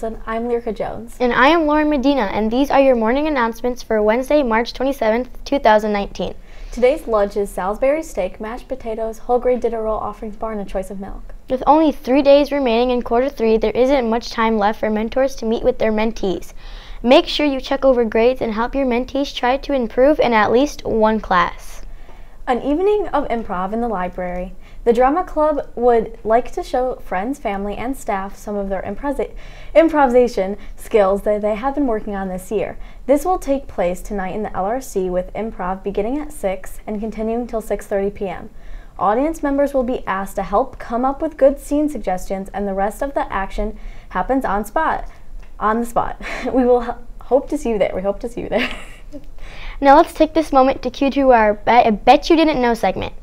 Wilson. I'm Lyrica Jones. And I am Lauren Medina, and these are your morning announcements for Wednesday, March 27th, 2019. Today's lunch is Salisbury steak, mashed potatoes, whole grain dinner roll, offering bar, and a choice of milk. With only 3 days remaining in quarter 3, there isn't much time left for mentors to meet with their mentees. Make sure you check over grades and help your mentees try to improve in at least one class. An evening of improv in the library. The drama club would like to show friends, family, and staff some of their improvisation skills that they have been working on this year. This will take place tonight in the LRC with improv beginning at 6 and continuing till 6:30 p.m. Audience members will be asked to help come up with good scene suggestions, and the rest of the action happens on the spot. We will hope to see you there. We hope to see you there. Now let's take this moment to cue to our I Bet You Didn't Know segment.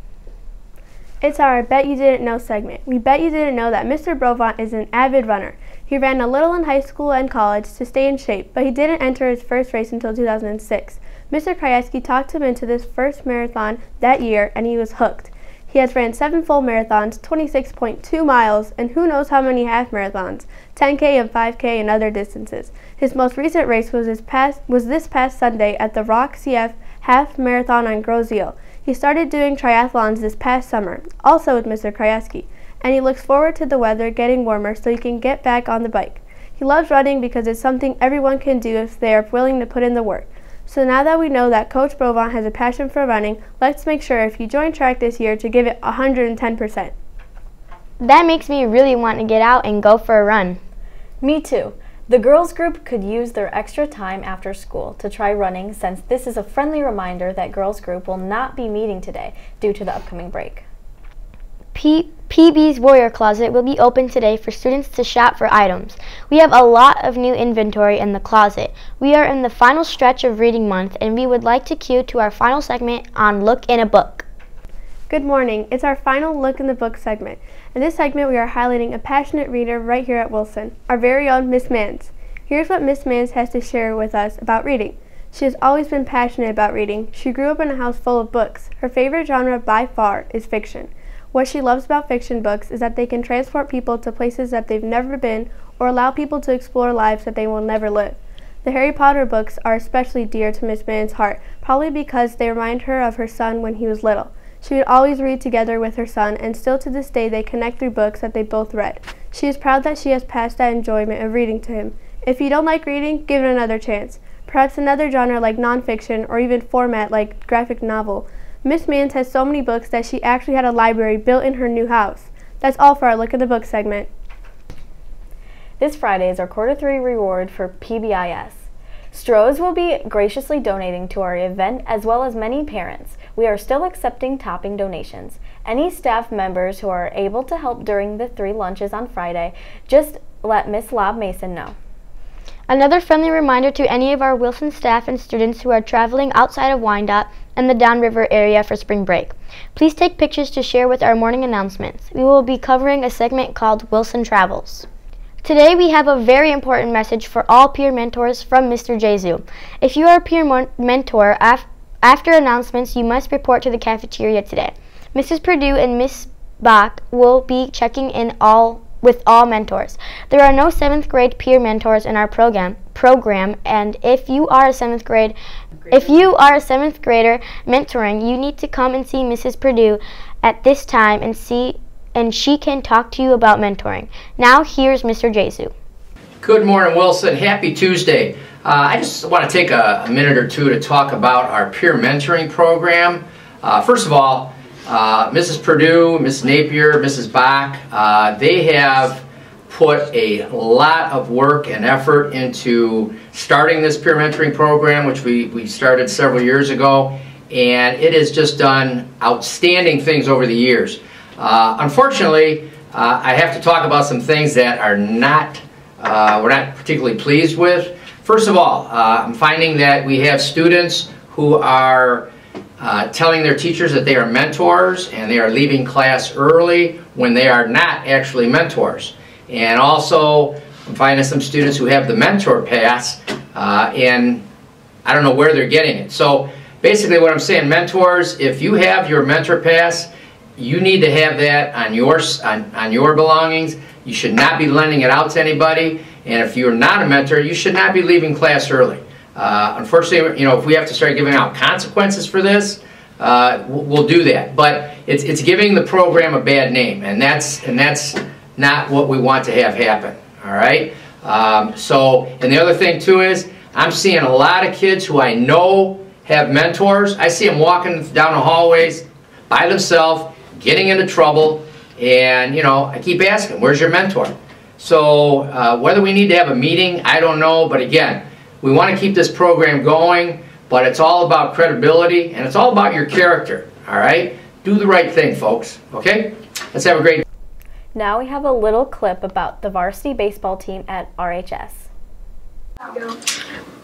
It's our I Bet You Didn't Know segment. We bet you didn't know that Mr. Brovant is an avid runner. He ran a little in high school and college to stay in shape, but he didn't enter his first race until 2006. Mr. Krajewski talked him into this first marathon that year, and he was hooked. He has ran 7 full marathons, 26.2 miles, and who knows how many half marathons, 10K and 5K and other distances. His most recent race was this past Sunday at the Rock CF Half Marathon on Grosse Ile. He started doing triathlons this past summer, also with Mr. Krajewski, and he looks forward to the weather getting warmer so he can get back on the bike. He loves running because it's something everyone can do if they are willing to put in the work. So now that we know that Coach Brovant has a passion for running, let's make sure if you join track this year to give it 110%. That makes me really want to get out and go for a run. Me too. The girls group could use their extra time after school to try running, since this is a friendly reminder that girls group will not be meeting today due to the upcoming break. PB's Warrior Closet will be open today for students to shop for items. We have a lot of new inventory in the closet. We are in the final stretch of reading month, and we would like to cue to our final segment on Look in a Book. Good morning. It's our final Look in the Book segment. In this segment, we are highlighting a passionate reader right here at Wilson, our very own Miss Mans. Here's what Miss Mans has to share with us about reading. She has always been passionate about reading. She grew up in a house full of books. Her favorite genre by far is fiction. What she loves about fiction books is that they can transport people to places that they've never been or allow people to explore lives that they will never live. The Harry Potter books are especially dear to Miss Mans' heart, probably because they remind her of her son when he was little. She would always read together with her son, and still to this day they connect through books that they both read. She is proud that she has passed that enjoyment of reading to him. If you don't like reading, give it another chance. Perhaps another genre like nonfiction or even format like graphic novel. Miss Mans has so many books that she actually had a library built in her new house. That's all for our Look at the Book segment. This Friday is our quarter 3 reward for PBIS. Stroh's will be graciously donating to our event, as well as many parents. We are still accepting topping donations. Any staff members who are able to help during the 3 lunches on Friday, just let Miss Lob Mason know. Another friendly reminder to any of our Wilson staff and students who are traveling outside of Wyandotte and the Downriver area for spring break. Please take pictures to share with our morning announcements. We will be covering a segment called Wilson Travels. Today we have a very important message for all peer mentors from Mr. Jesu. If you are a peer mentor, after announcements you must report to the cafeteria today. Mrs. Purdue and Miss Bach will be checking in with all mentors. There are no 7th grade peer mentors in our program, and if you are a 7th grader mentoring, you need to come and see Mrs. Purdue at this time and she can talk to you about mentoring. Now here's Mr. Jesu. Good morning, Wilson. Happy Tuesday. I just want to take a minute or two to talk about our peer mentoring program. First of all, Mrs. Purdue, Ms. Napier, Mrs. Bach, they have put a lot of work and effort into starting this peer mentoring program, which we started several years ago, and it has just done outstanding things over the years. Unfortunately, I have to talk about some things that are we're not particularly pleased with. First of all, I'm finding that we have students who are telling their teachers that they are mentors, and they are leaving class early when they are not actually mentors. And also, I'm finding some students who have the mentor pass, and I don't know where they're getting it. So basically what I'm saying, mentors, if you have your mentor pass, you need to have that on your belongings. You should not be lending it out to anybody. And if you're not a mentor, you should not be leaving class early. Unfortunately, if we have to start giving out consequences for this, we'll do that. But it's giving the program a bad name, and that's not what we want to have happen. All right. And the other thing too is I'm seeing a lot of kids who I know have mentors. I see them walking down the hallways by themselves, getting into trouble, and I keep asking, where's your mentor? So whether we need to have a meeting, I don't know. But again, we want to keep this program going, but it's all about credibility and it's all about your character. All right? Do the right thing, folks. Okay? Let's have a great day. Now we have a little clip about the varsity baseball team at RHS.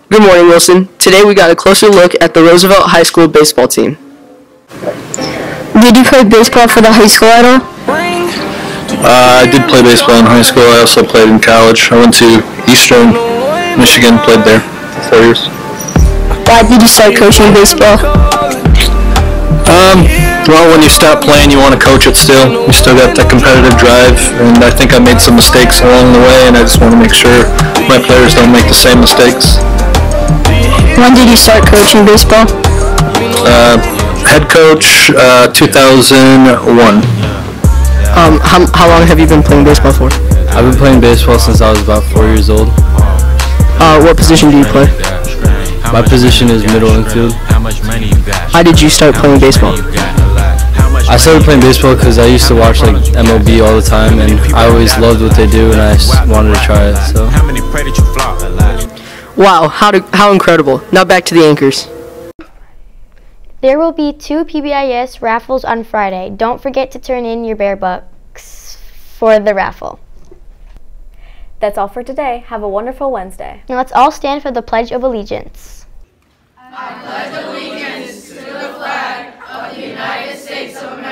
Good morning, Wilson. Today we got a closer look at the Roosevelt High School baseball team. Did you play baseball for the high school at all? I did play baseball in high school. I also played in college. I went to Eastern Michigan, played there for 4 years. Why did you start coaching baseball? Well, when you stop playing, you want to coach it still. You still got that competitive drive, and I think I made some mistakes along the way, and I just want to make sure my players don't make the same mistakes. When did you start coaching baseball? Head coach, 2001. How long have you been playing baseball for? I've been playing baseball since I was about 4 years old. What position do you play? My position is middle infield. How did you start playing baseball? I started playing baseball because I used to watch like MLB all the time, and I always loved what they do, and I just wanted to try it. So. Wow, how incredible. Now back to the anchors. There will be 2 PBIS raffles on Friday. Don't forget to turn in your bear bucks for the raffle. That's all for today. Have a wonderful Wednesday. Now let's all stand for the Pledge of Allegiance. I pledge allegiance to the flag of the United States of America